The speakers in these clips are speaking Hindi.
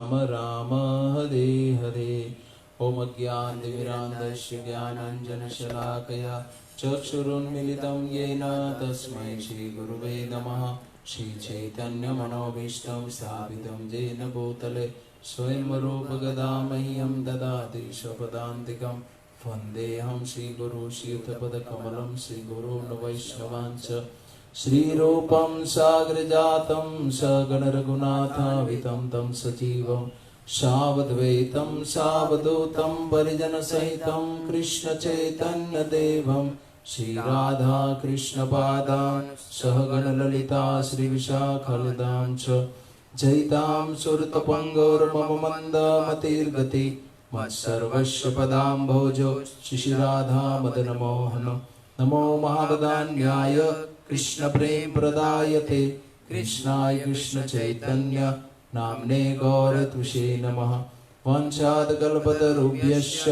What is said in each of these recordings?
राम राम हरे हरे। ओम अज्ञानतिमिरान्धस्य ज्ञानाञ्जनशलाकया चक्षुरुन्मीलितं येन तस्मै श्रीगुरुवे नमः। श्रीचैतन्यमनोभीष्टं स्थापितं येन भूतले स्वयं रूपगदा मह्यं ददाति स्वपदान्तिकं। वन्देऽहं श्रीगुरु श्रीयुतपदकमलं श्रीगुरून् वैष्णवांश्च। श्रीरूपं साग्रजातं सगणरघुनाथान्वितं तं सजीवं सावद्वैतं सावधूतं परिजनसहितं कृष्णचैतन्यदेवं श्रीराधा कृष्णपादान् सहगणललिता श्रीविशाखालिदां च। जयितां सुरतपङ्गोर्मम मन्दमतिर्गति मत्सर्वस्य पदाम्भोजो शिशिराधा मदनमोहन। नमो महावदान्याय कृष्णप्रेमप्रदायते कृष्णाय कृष्णचैतन्य नाम्ने गौरतुषे नमः। वंशादकल्पतरुभ्यश्च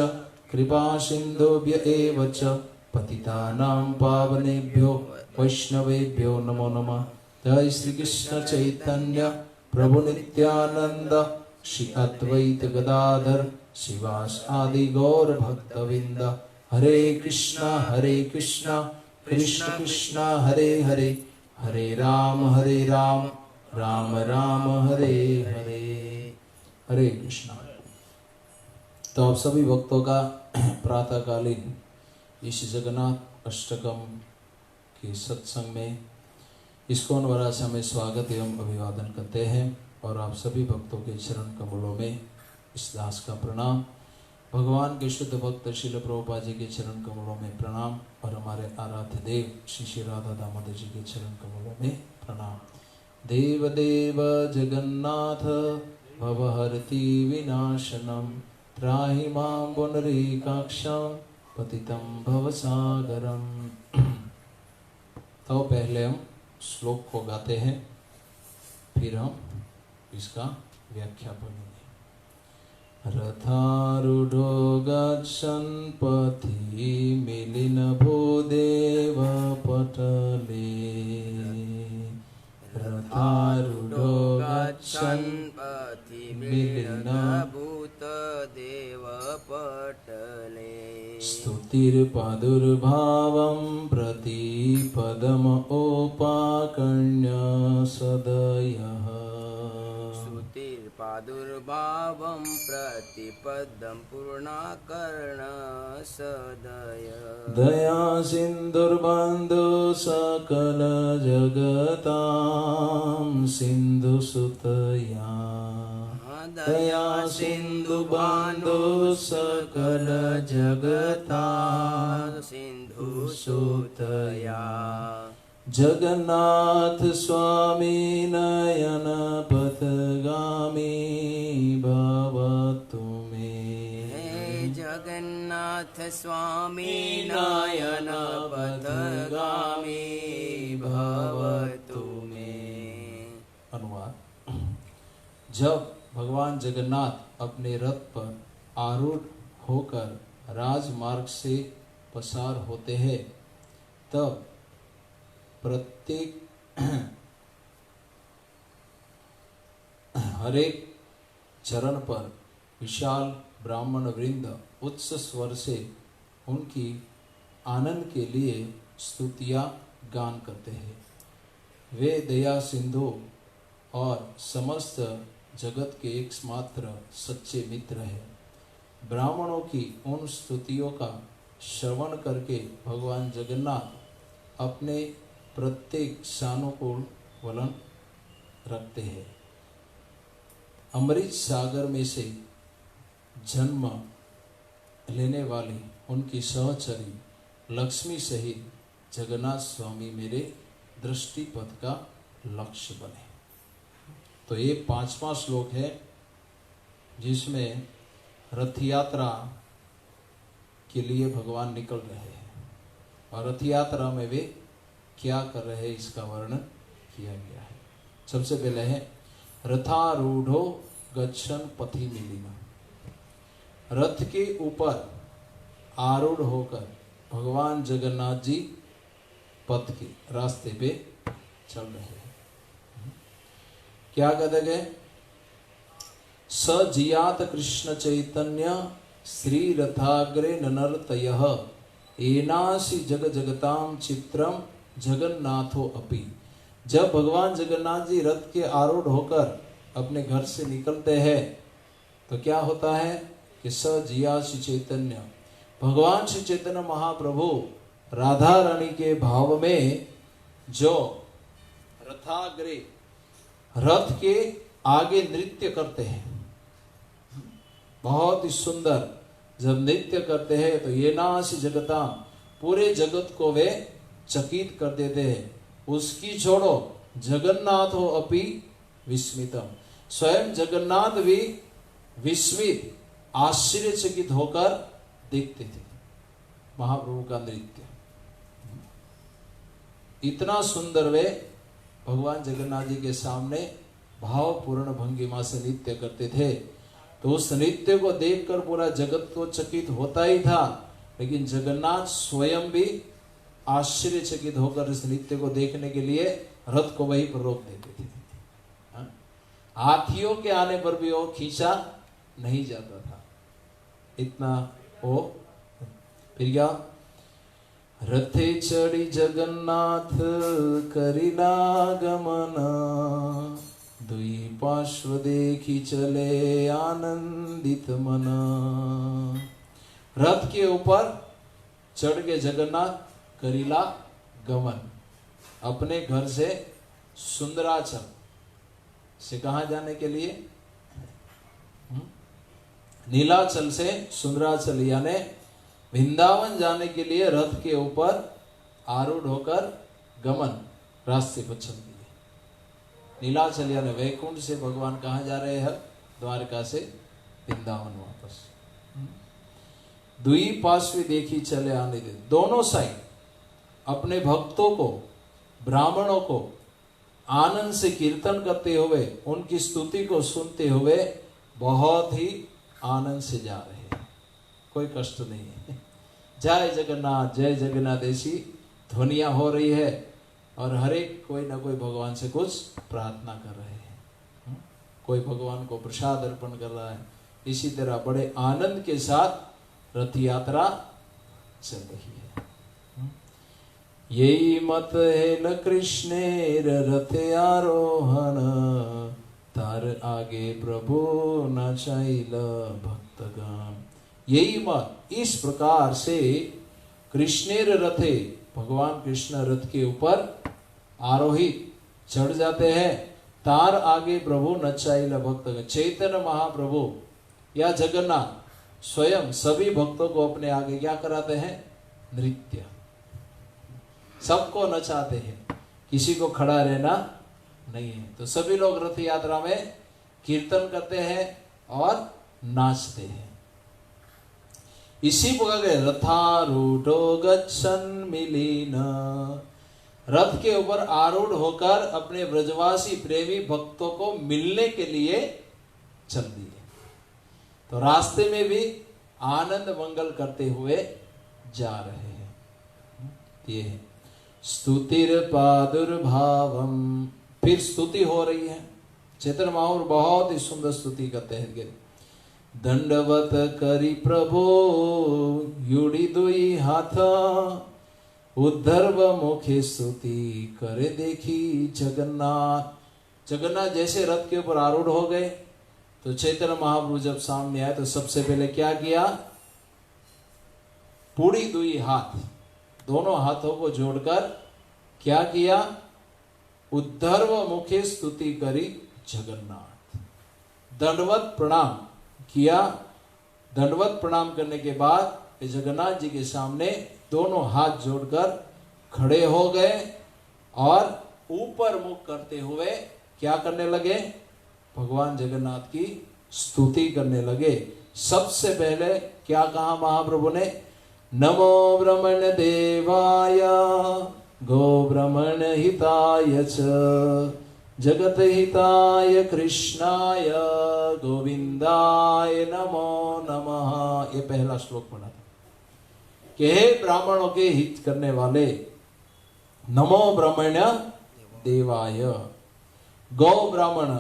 कृपासिन्धुभ्य एव च पतितानां पावनेभ्यो वैष्णवेभ्यो नमो नमः। जय श्री कृष्ण चैतन्य प्रभु नित्यानंद श्री अद्वैत गदाधर शिवासादि गौर भक्तविंद। हरे कृष्णा कृष्ण कृष्ण हरे हरे, हरे राम राम राम हरे हरे। हरे कृष्णा। तो आप सभी भक्तों का प्रातःकालीन इस जगन्नाथ अष्टकम के सत्संग में इस्कॉन वाराणसी में स्वागत एवं अभिवादन करते हैं। और आप सभी भक्तों के चरण कमलों में इस दास का प्रणाम। भगवान के शुद्ध भक्त श्रील प्रभुपाद जी के चरण कमलों में प्रणाम। और हमारे आराध्य देव श्री श्री राधा दामोदर जी के चरण कमलों में प्रणाम। देव देव जगन्नाथ भवहरति विनाशनम त्राहि मां पुनरीकाक्षं पतितं भवसागरम। तो पहले हम श्लोक को गाते हैं, फिर हम इसका व्याख्या पढ़ेंगे। रथारूढ़ो गच्छन् पथि मिलिन भूदेव पटले। रथारूढ़ो गच्छन् पथि मिलिन भूतदेव पटले। स्तुतिर्पादुर्भावं प्रतिपदमोपाकर्ण्य सदयः। स्तुतिर्पादुर्भावं प्रतिपदं पूर्णाकर्ण सदय। दया सिन्धुर्बन्धु सकल जगतां सिन्धुसुतया। दया सिन्धु बान्धो सकल जगतां सिन्धुसुतया। जगन्नाथ स्वामी नयन पथगामी भवतु मे। जगन्नाथ स्वामी नयन पथगामी भवतु मे। अनुवाद। जब भगवान जगन्नाथ अपने रथ पर आरूढ़ होकर राजमार्ग से पसार होते हैं, तब प्रत्येक हरेक चरण पर विशाल ब्राह्मण वृंद उच्च स्वर से उनकी आनंद के लिए स्तुतियां गान करते हैं। वे दया सिंधु और समस्त जगत के एकमात्र सच्चे मित्र हैं। ब्राह्मणों की उन स्तुतियों का श्रवण करके भगवान जगन्नाथ अपने प्रत्येक सानुकूल वलन रखते हैं। अमृत सागर में से जन्म लेने वाली उनकी सहचरी लक्ष्मी सहित जगन्नाथ स्वामी मेरे दृष्टिपथ का लक्ष्य बने। तो ये 5वां श्लोक है जिसमें रथ यात्रा के लिए भगवान निकल रहे हैं और रथ यात्रा में वे क्या कर रहे हैं इसका वर्णन किया गया है। सबसे पहले है रथारूढ़ो गच्छन् पथि मिलिन। रथ के ऊपर आरूढ़ होकर भगवान जगन्नाथ जी पथ के रास्ते पे चल रहे हैं। क्या कहते गए? सजियात कृष्ण चैतन्य श्री रथाग्रे ननर्तयः एनासि जग जगताम चित्रम जगन्नाथो अपि। जब भगवान जगन्नाथ जी रथ के आरूढ़ होकर अपने घर से निकलते हैं तो क्या होता है कि सजिया श्री चैतन्य, भगवान श्री चैतन्य महाप्रभु राधा रानी के भाव में जो रथाग्रे, रथ के आगे नृत्य करते हैं, बहुत ही सुंदर जब नृत्य करते हैं तो ये नासी जगता, पूरे जगत को वे चकित कर देते हैं। उसकी छोड़ो जगन्नाथो अपि विस्मितम, स्वयं जगन्नाथ भी विस्मित आश्चर्यचकित होकर देखते थे महाप्रभु का नृत्य। इतना सुंदर वे भगवान जगन्नाथ जी के सामने भावपूर्ण भंगिमा से नृत्य करते थे। तो उस नृत्य को देखकर पूरा जगत को चकित होता ही था, लेकिन जगन्नाथ स्वयं भी आश्चर्यचकित होकर इस नृत्य को देखने के लिए रथ को वहीं पर रोक देते थे। हाथियों के आने पर भी वो खींचा नहीं जाता था, इतना वो। फिर क्या, रथे चढ़ी जगन्नाथ करिला गमन, दुई पार्श्व देखी चले आनंदित मन। रथ के ऊपर चढ़ के जगन्नाथ करिला गमन, अपने घर से सुंदराचल से कहा जाने के लिए, नीलाचल से सुंदराचल यानी वृंदावन जाने के लिए रथ के ऊपर आरूढ़ होकर गमन, रास्ते पर चल दिए। नीलाचल यानी वैकुंठ से भगवान कहाँ जा रहे हैं, द्वारका से वृंदावन वापस। दुई पार्श्व देखी चले आने दे, दोनों साइड अपने भक्तों को, ब्राह्मणों को आनंद से कीर्तन करते हुए, उनकी स्तुति को सुनते हुए बहुत ही आनंद से जा रहे हैं, कोई कष्ट नहीं है। जय जगन्नाथ जय जगन्नाथ ऐसी ध्वनियां हो रही है और हर एक कोई ना कोई भगवान से कुछ प्रार्थना कर रहे हैं, कोई भगवान को प्रसाद अर्पण कर रहा है। इसी तरह बड़े आनंद के साथ रथ यात्रा चल रही है। यही मत है न कृष्णेर रथ आरोहण, तार आगे प्रभु नाचाइल भक्तगण। यही मत, इस प्रकार से कृष्णेर रथे, भगवान कृष्ण रथ के ऊपर आरोहित चढ़ जाते हैं। तार आगे प्रभु नचाइल भक्तगण, चैतन्य महाप्रभु या जगन्नाथ स्वयं सभी भक्तों को अपने आगे क्या कराते हैं, नृत्य, सबको नचाते हैं, किसी को खड़ा रहना नहीं है। तो सभी लोग रथ यात्रा में कीर्तन करते हैं और नाचते हैं। इसी प्रकार रथारूढ़ो गच्छन् मिलिन, रथ के ऊपर आरूढ़ होकर अपने ब्रजवासी प्रेमी भक्तों को मिलने के लिए चल दिए। तो रास्ते में भी आनंद मंगल करते हुए जा रहे हैं। ये है स्तुतिर प्रादुर्भावम, फिर स्तुति हो रही है। चैतन्य महाप्रभु बहुत ही सुंदर स्तुति करते हैं। दंडवत करी प्रभु युड़ी दुई हाथ, उद्धर्व मुखे स्तुति करे देखी जगन्नाथ। जगन्नाथ जैसे रथ के ऊपर आरूढ़ हो गए तो चैतन्य महाप्रभु जब सामने आए तो सबसे पहले क्या किया, पूरी दुई हाथ, दोनों हाथों को जोड़कर क्या किया, उद्धर्व मुखे स्तुति करी जगन्नाथ। दंडवत प्रणाम किया। दंडवत प्रणाम करने के बाद जगन्नाथ जी के सामने दोनों हाथ जोड़कर खड़े हो गए और ऊपर मुख करते हुए क्या करने लगे, भगवान जगन्नाथ की स्तुति करने लगे। सबसे पहले क्या कहा महाप्रभु ने, नमो ब्रह्मण देवाय गो ब्रह्मण हिताय च, जगत हिताय कृष्णाय गोविंदाय नमो नमः। ये पहला श्लोक पढ़ा था कि हे ब्राह्मणों के हित करने वाले, नमो ब्राह्मण देवाय, गौ ब्राह्मण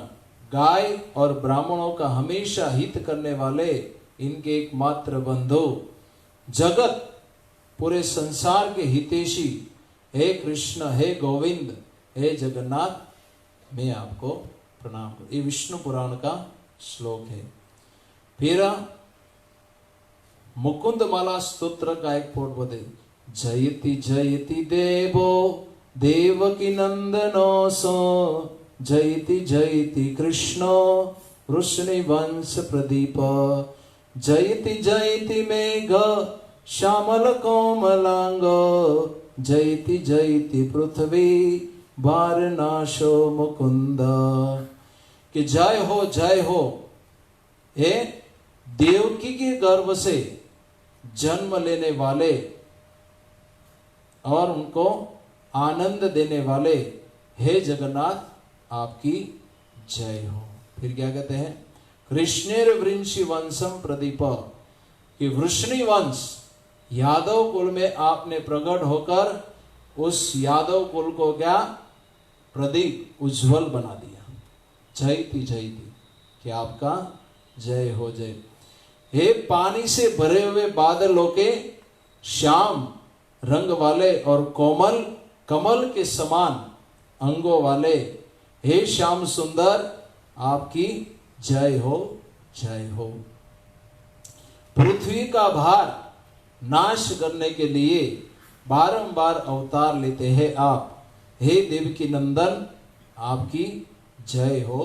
गाय और ब्राह्मणों का हमेशा हित करने वाले इनके एकमात्र बंधु, जगत पूरे संसार के हितैषी हे कृष्ण, हे गोविंद, हे जगन्नाथ, मैं आपको प्रणाम करता। ये विष्णु पुराण का श्लोक है। फिर मुकुंद माला स्तोत्र का एक पोट बोले, जयति जयति देवो देवकी नंदनो सो, जयति जयति कृष्णो वृष्णि वंश प्रदीप, जयति जयति मेघ श्यामल कोमलांगो, जयति जयति पृथ्वी वारनाशो मुकुंद। कि जय हो हे देवकी के गर्भ से जन्म लेने वाले और उनको आनंद देने वाले हे जगन्नाथ आपकी जय हो। फिर क्या कहते हैं, कृष्णेर वृंशी वंशम प्रदीप, कि वृष्णि वंश यादव कुल में आपने प्रकट होकर उस यादव कुल को क्या प्रदीप उज्जवल बना दिया। जयति जयति, कि आपका जय हो जय। हे पानी से भरे हुए बादलों के श्याम रंग वाले और कोमल कमल के समान अंगों वाले हे श्याम सुंदर आपकी जय हो जय हो। पृथ्वी का भार नाश करने के लिए बारंबार अवतार लेते हैं आप, हे देवकी नंदन आपकी जय हो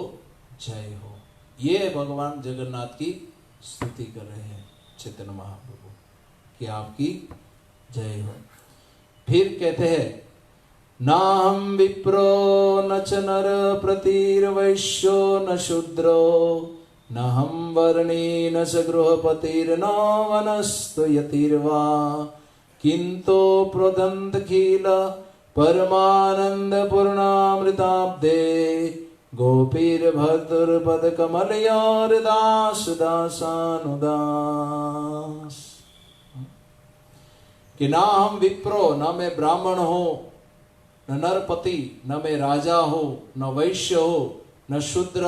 जय हो। ये भगवान जगन्नाथ की स्तुति कर रहे हैं चैतन्य महाप्रभु कि आपकी जय हो। फिर कहते हैं, न हम विप्रो न च नर प्रतिर्वैश्यो न शूद्रो, न हम वर्णी न च गृहपतिर्न वनस्तु यतिर्वा, किंतु प्रोदंतखिल परमानंद पूर्णामृताब्दे, गोपीर भद्रपद कमलयोर दास दासानुदास। कि ना हम विप्रो, न मैं ब्राह्मण हो, न नरपति, न मैं राजा हो, न वैश्य हो, न शूद्र,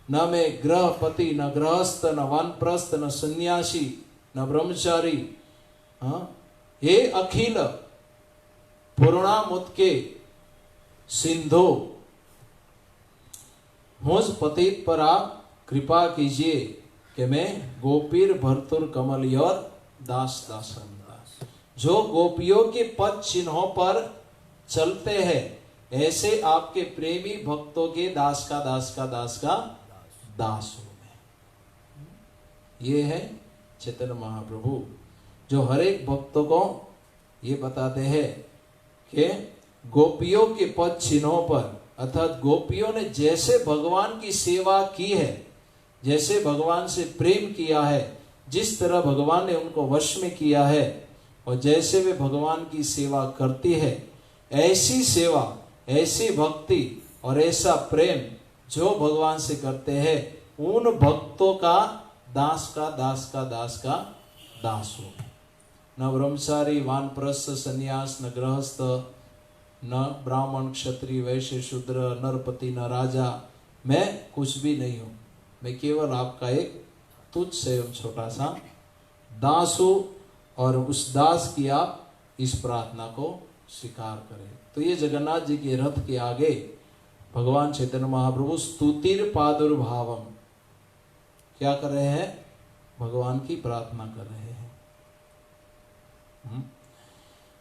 न मैं गृहपति, न गृहस्थ, न वानप्रस्थ, न सन्यासी, न ब्रह्मचारी। हे अखिल पूर्णामुद के सिंधु, मुझ पतित पर आप कृपा कीजिए कि मैं गोपीर भर्तुर कमल और दास दासन दास, जो गोपियों के पद चिन्हों पर चलते हैं ऐसे आपके प्रेमी भक्तों के दास का दास का दास का दास हूं मैं। ये है चैतन्य महाप्रभु जो हर एक भक्तों को ये बताते हैं कि गोपियों के पद चिन्हों पर, अर्थात गोपियों ने जैसे भगवान की सेवा की है, जैसे भगवान से प्रेम किया है, जिस तरह भगवान ने उनको वश में किया है और जैसे वे भगवान की सेवा करती है, ऐसी सेवा, ऐसी भक्ति और ऐसा प्रेम जो भगवान से करते हैं, उन भक्तों का दास का दास का दास का दास हो। न ब्रह्मचारी वानप्रस्थ सन्यास, न गृहस्थ, न ब्राह्मण क्षत्रिय वैश्य शूद्र, नरपति, न राजा, मैं कुछ भी नहीं हूं। मैं केवल आपका एक तुच्छ से छोटा सा दास हूं और उस दास की आप इस प्रार्थना को स्वीकार करें। तो ये जगन्नाथ जी के रथ के आगे भगवान चैतन्य महाप्रभु स्तुतिर पादुर्भावम क्या कर रहे हैं, भगवान की प्रार्थना कर रहे हैं।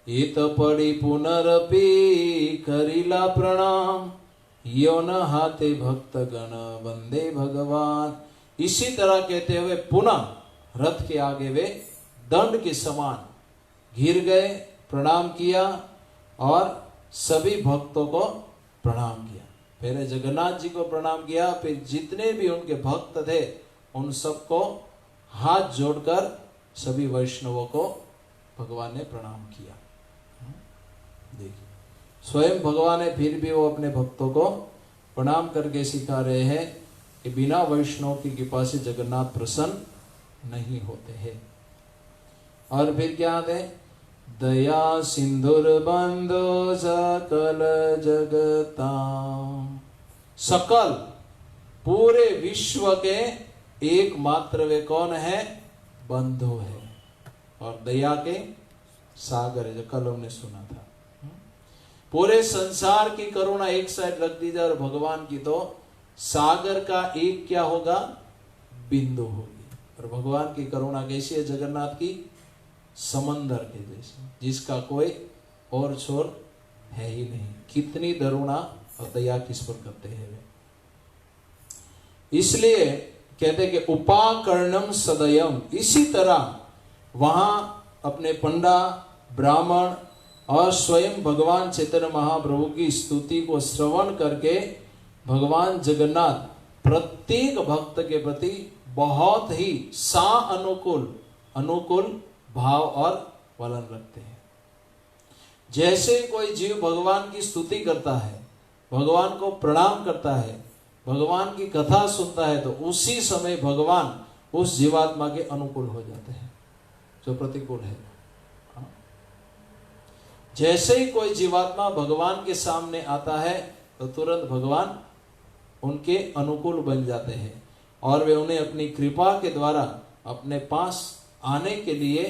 इत पड़ी पुनरपि करिला प्रणाम, यो न हाथे भक्त गण वंदे भगवान। इसी तरह कहते हुए पुनः रथ के आगे वे दंड के समान गिर गए, प्रणाम किया और सभी भक्तों को प्रणाम किया। पहले जगन्नाथ जी को प्रणाम किया, फिर जितने भी उनके भक्त थे उन सबको हाथ जोड़कर सभी वैष्णवों को भगवान ने प्रणाम किया। देखिए स्वयं भगवान है, फिर भी वो अपने भक्तों को प्रणाम करके सिखा रहे हैं कि बिना वैष्णव की कृपा से जगन्नाथ प्रसन्न नहीं होते हैं। और फिर क्या है, दया सिंधुर बंधो सकल जगताम, सकल पूरे विश्व के एकमात्र वे कौन है? बंधु है और दया के सागर है, जो कल हमने सुना था। पूरे संसार की करुणा एक साइड रख दी जाए और भगवान की, तो सागर का एक क्या होगा? बिंदु होगी। और भगवान की करुणा कैसी है जगन्नाथ की? समंदर के जैसी, जिसका कोई और छोर है ही नहीं। कितनी करुणा और दया किस पर करते हैं वे। इसलिए कहते कि उपाकर्णम सदयम, इसी तरह वहां अपने पंडा, ब्राह्मण और स्वयं भगवान चैतन्य महाप्रभु की स्तुति को श्रवण करके भगवान जगन्नाथ प्रत्येक भक्त के प्रति बहुत ही अनुकूल भाव और वलन रखते हैं। जैसे कोई जीव भगवान की स्तुति करता है, भगवान को प्रणाम करता है, भगवान की कथा सुनता है, तो उसी समय भगवान उस जीवात्मा के अनुकूल हो जाते हैं जो प्रतिकूल है। जैसे ही कोई जीवात्मा भगवान के सामने आता है तो तुरंत भगवान उनके अनुकूल बन जाते हैं और वे उन्हें अपनी कृपा के द्वारा अपने पास आने के लिए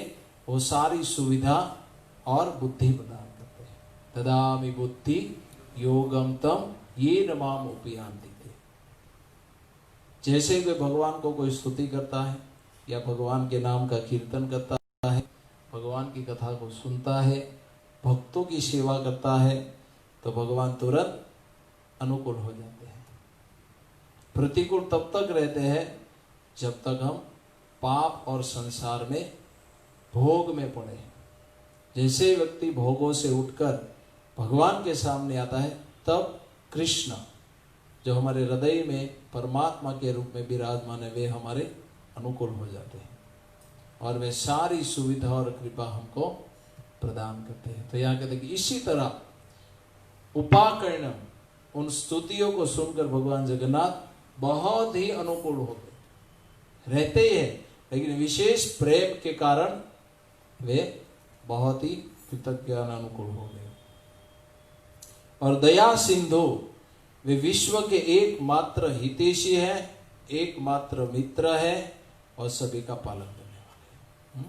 वो सारी सुविधा और बुद्धि प्रदान करते हैं। ददामि बुद्धि योगम तम ये नमाम उपयान्ति। जैसे कोई भगवान को कोई स्तुति करता है या भगवान के नाम का कीर्तन करता है, भगवान की कथा को सुनता है, भक्तों की सेवा करता है, तो भगवान तुरंत अनुकूल हो जाते हैं। प्रतिकूल तब तक रहते हैं जब तक हम पाप और संसार में भोग में पड़े। जैसे व्यक्ति भोगों से उठकर भगवान के सामने आता है, तब कृष्ण जो हमारे हृदय में परमात्मा के रूप में विराजमान है, वे हमारे अनुकूल हो जाते हैं और वे सारी सुविधा और कृपा हमको प्रदान करते हैं। तो यहाँ कहते हैं कि इसी तरह उपाकर्णम, उन स्तुतियों को सुनकर भगवान जगन्नाथ बहुत ही अनुकूल हो गए। रहते ही है, लेकिन विशेष प्रेम के कारण वे बहुत ही कृतज्ञ अनुकूल हो गए। और दया सिंधु, वे विश्व के एकमात्र हितैषी है, एकमात्र मित्र है और सभी का पालन करने वाले।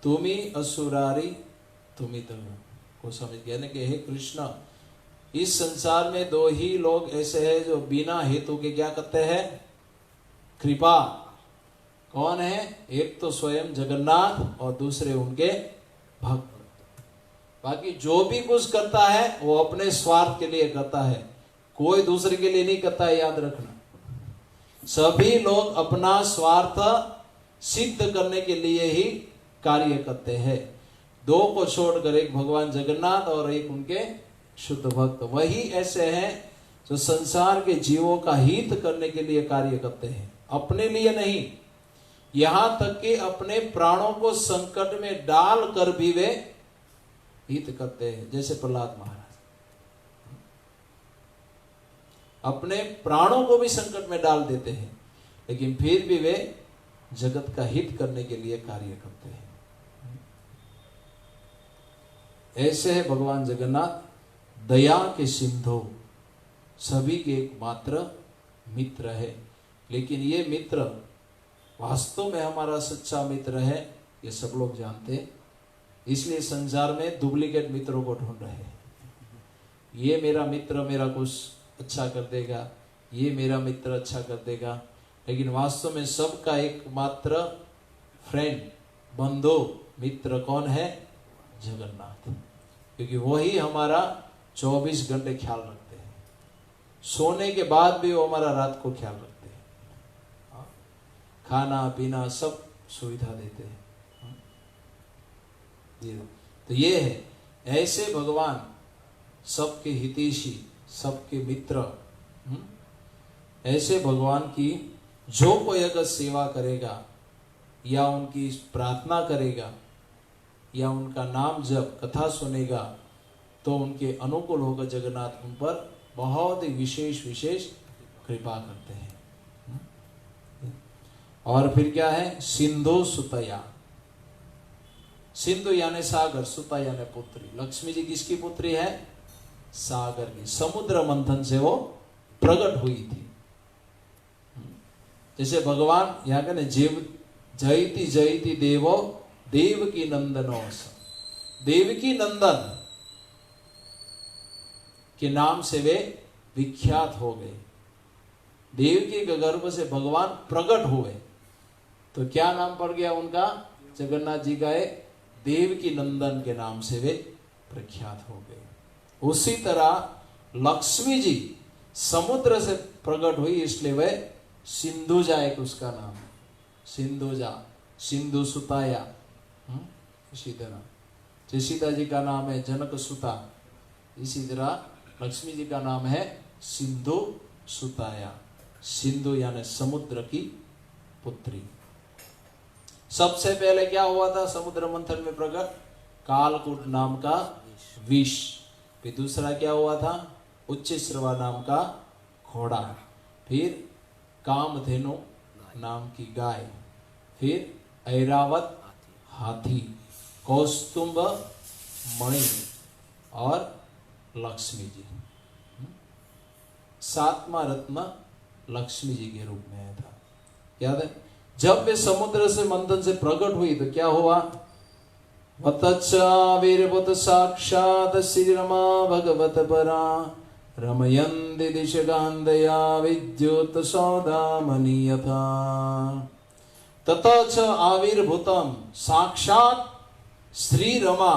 तुमी असुरारी तुमी तो को समझ गया ना कि हे कृष्ण, इस संसार में दो ही लोग ऐसे हैं जो बिना हेतु के क्या करते हैं? कृपा। कौन है? एक तो स्वयं जगन्नाथ और दूसरे उनके भक्त। बाकी जो भी कुछ करता है वो अपने स्वार्थ के लिए करता है, कोई दूसरे के लिए नहीं करता है, याद रखना। सभी लोग अपना स्वार्थ सिद्ध करने के लिए ही कार्य करते हैं। दो को छोड़कर, एक भगवान जगन्नाथ और एक उनके शुद्ध भक्त, वही ऐसे हैं जो संसार के जीवों का हित करने के लिए कार्य करते हैं, अपने लिए नहीं। यहां तक कि अपने प्राणों को संकट में डाल कर भी वे हित करते हैं। जैसे प्रहलाद महाराज अपने प्राणों को भी संकट में डाल देते हैं, लेकिन फिर भी वे जगत का हित करने के लिए कार्य करते हैं। ऐसे है भगवान जगन्नाथ, दया के सिंधु, सभी के एकमात्र मित्र है। लेकिन ये मित्र वास्तव में हमारा सच्चा मित्र है, ये सब लोग जानते हैं। इसलिए संसार में डुप्लीकेट मित्रों को ढूंढ रहे हैं। ये मेरा मित्र मेरा कुछ अच्छा कर देगा, ये मेरा मित्र अच्छा कर देगा, लेकिन वास्तव में सबका एकमात्र फ्रेंड, बंधु, मित्र कौन है? जगन्नाथ। क्योंकि वही हमारा 24 घंटे ख्याल रखते हैं। सोने के बाद भी वो हमारा रात को ख्याल रखते हैं, खाना पीना सब सुविधा देते हैं। तो ये है, ऐसे भगवान सबके हितैषी, सबके मित्र। ऐसे भगवान की जो कोई अगर सेवा करेगा या उनकी प्रार्थना करेगा या उनका नाम जप कथा सुनेगा, तो उनके अनुकूल होकर जगन्नाथ उन पर बहुत ही विशेष विशेष कृपा करते हैं। और फिर क्या है? सिंधु सुतया। सिंधु यानी सागर, सुता यानी पुत्री। लक्ष्मी जी किसकी पुत्री है? सागर की। समुद्र मंथन से वो प्रकट हुई थी। जैसे भगवान यहाँ कहने जीव जयति जयति देवो देवकी नंदनो, देवकी नंदन के नाम से वे विख्यात हो गए। देवकी के गर्भ से भगवान प्रकट हुए तो क्या नाम पड़ गया उनका? जगन्नाथ जी का देवकी नंदन के नाम से वे प्रख्यात हो गए। उसी तरह लक्ष्मी जी समुद्र से प्रकट हुई, इसलिए वे सिंधुजा एक उसका नाम, सिंधुजा, सिंधु सुताया। इसी तरह जय सीता जी का नाम है जनक सुता, इसी तरह लक्ष्मी जी का नाम है सिंधु सुताया। सिंधु यानी समुद्र की पुत्री। सबसे पहले क्या हुआ था समुद्र मंथन में प्रकट? कालकूट नाम का विष। फिर दूसरा क्या हुआ था? उच्चश्रवा नाम का घोड़ा। फिर कामधेनु नाम की गाय। फिर ऐरावत हाथी, कौस्तुंभ मणि और लक्ष्मी जी। सातवां रत्न लक्ष्मी जी के रूप में आया था। याद है जब वे समुद्र से मंथन से प्रकट हुई तो क्या हुआ? वतच्चाविर्भूत साक्षात् श्री रमा भगवत परा रमयन्ति दिशगान्धया विद्युत सौदामणि यथा। ततः च आविर्भूतम, साक्षात श्री रमा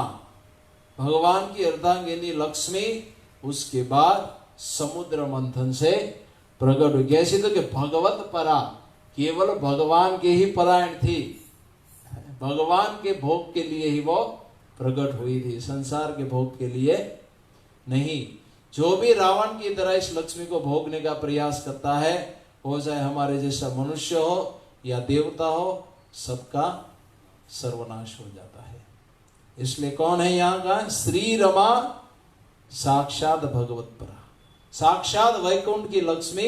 भगवान की अर्धांगिनी लक्ष्मी उसके बाद समुद्र मंथन से प्रकट हुई। कैसी? तो कि भगवत परा, केवल भगवान के ही परायण थी, भगवान के भोग के लिए ही वो प्रकट हुई थी, संसार के भोग के लिए नहीं। जो भी रावण की तरह इस लक्ष्मी को भोगने का प्रयास करता है, हो चाहे हमारे जैसा मनुष्य हो या देवता हो, सबका सर्वनाश हो जाता है। इसलिए कौन है यहाँ का? श्री रमा साक्षात भगवत परा, साक्षात वैकुंठ की लक्ष्मी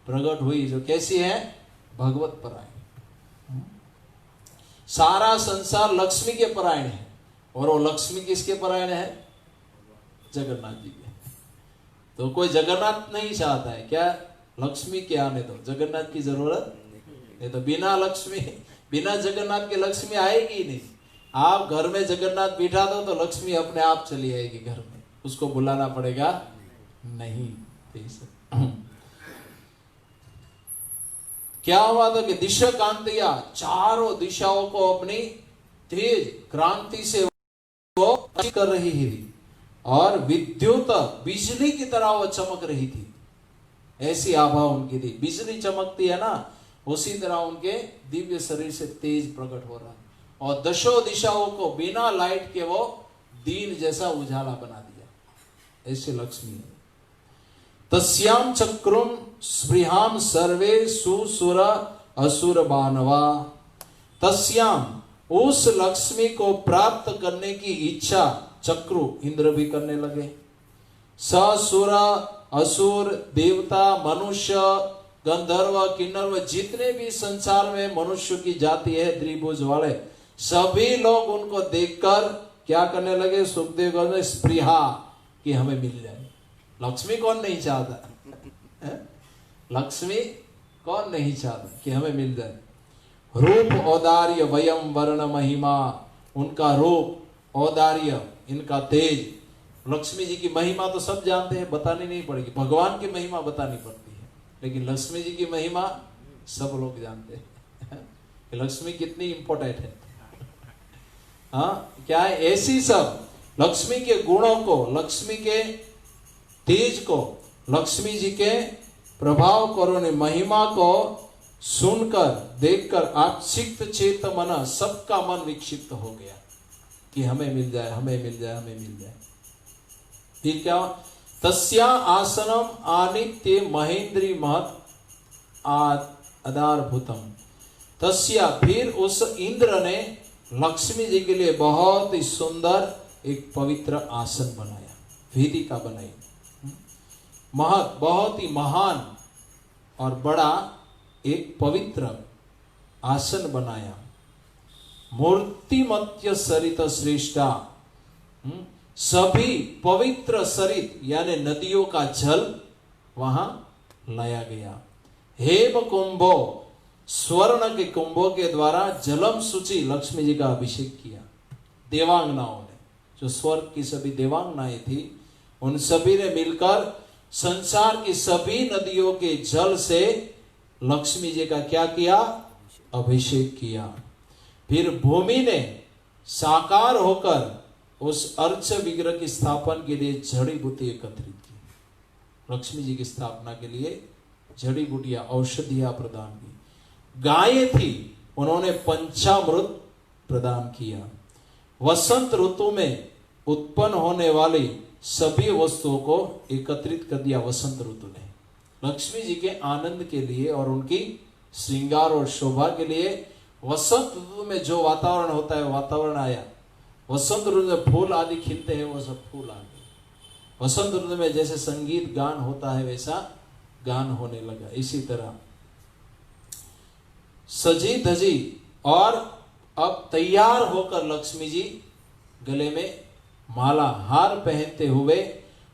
प्रकट हुई, जो कैसी है? भगवत परायण। सारा संसार लक्ष्मी के परायण है, और वो लक्ष्मी किसके परायण है? जगन्नाथ जी के। तो कोई जगन्नाथ नहीं चाहता है क्या? लक्ष्मी के आने दो, जगन्नाथ की जरूरत नहीं। तो बिना लक्ष्मी, बिना जगन्नाथ के लक्ष्मी आएगी ही नहीं। आप घर में जगन्नाथ बिठा दो तो लक्ष्मी अपने आप चली आएगी घर में, उसको बुलाना पड़ेगा नहीं। क्या हुआ था कि दिशा कांतिया, चारों दिशाओं को अपनी तेज क्रांति से वो कर रही थी, और विद्युत बिजली की तरह वो चमक रही थी। ऐसी आभा उनकी थी, बिजली चमकती है ना, उसी तरह उनके दिव्य शरीर से तेज प्रकट हो रहा, और दशों दिशाओं को बिना लाइट के वो दिन जैसा उजाला बना दिया। ऐसे लक्ष्मी है। तस्याम चक्रुम स्पृहाम सर्वे सुसुर असुर बानवा। तस्याम, उस लक्ष्मी को प्राप्त करने की इच्छा चक्रु इंद्र भी करने लगे। ससुर असुर देवता मनुष्य गंधर्व किन्नर, जितने भी संसार में मनुष्य की जाति है त्रिभुज वाले, सभी लोग उनको देखकर क्या करने लगे? सुखदेव कहते स्पृहा, कि हमें मिल जाए। लक्ष्मी कौन नहीं चाहता? लक्ष्मी कौन नहीं चाहता कि हमें मिल जाए? रूप औदार्य वयम वर्ण महिमा, उनका रूप औदार्य, इनका तेज। लक्ष्मी जी की महिमा तो सब जानते हैं, बतानी नहीं पड़ेगी। भगवान की महिमा बतानी पड़ती है, लेकिन लक्ष्मी जी की महिमा सब लोग जानते हैं कि लक्ष्मी कितनी इंपॉर्टेंट है। हाँ, क्या है? ऐसी सब लक्ष्मी के गुणों को, लक्ष्मी के तेज को, लक्ष्मी जी के प्रभाव को, महिमा को सुनकर देखकर आक्षिप्त चेत मन, सबका मन विक्षिप्त हो गया कि हमें मिल जाए, हमें मिल जाए, हमें मिल जाए। फिर क्या? तस्या आसनम आनित्य महेंद्री महत आधारभूतम। तस्या, फिर उस इंद्र ने लक्ष्मी जी के लिए बहुत ही सुंदर एक पवित्र आसन बनाया, वेदिका बनाई। महत, बहुत ही महान और बड़ा एक पवित्र आसन बनाया। मूर्तिमत्य सरित श्रेष्ठा, सभी पवित्र सरित यानी नदियों का जल वहां लाया गया। हेम कुंभो, स्वर्ण के कुंभों के द्वारा जलम सूची लक्ष्मी जी का अभिषेक किया। देवांगनाओं ने, जो स्वर्ग की सभी देवांगनाएं थी, उन सभी ने मिलकर संसार की सभी नदियों के जल से लक्ष्मी जी का क्या किया? अभिषेक किया। फिर भूमि ने साकार होकर उस अर्च विग्रह की स्थापना के लिए जड़ी बूटी एकत्रित की। लक्ष्मी जी की स्थापना के लिए जड़ी बूटियां, औषधियां प्रदान की। गायें थी, उन्होंने पंचामृत प्रदान किया। वसंत ऋतु में उत्पन्न होने वाली सभी वस्तुओं को एकत्रित कर दिया वसंत ऋतु ने। लक्ष्मी जी के आनंद के लिए और उनकी श्रृंगार और शोभा के लिए वसंत ऋतु में जो वातावरण होता है, वातावरण आया। वसंत ऋतु में फूल आदि खिलते हैं, वो सब फूल आ गए। वसंत ऋतु में जैसे संगीत गान होता है, वैसा गान होने लगा। इसी तरह सजी धजी और अब तैयार होकर लक्ष्मी जी गले में माला, हार पहनते हुए,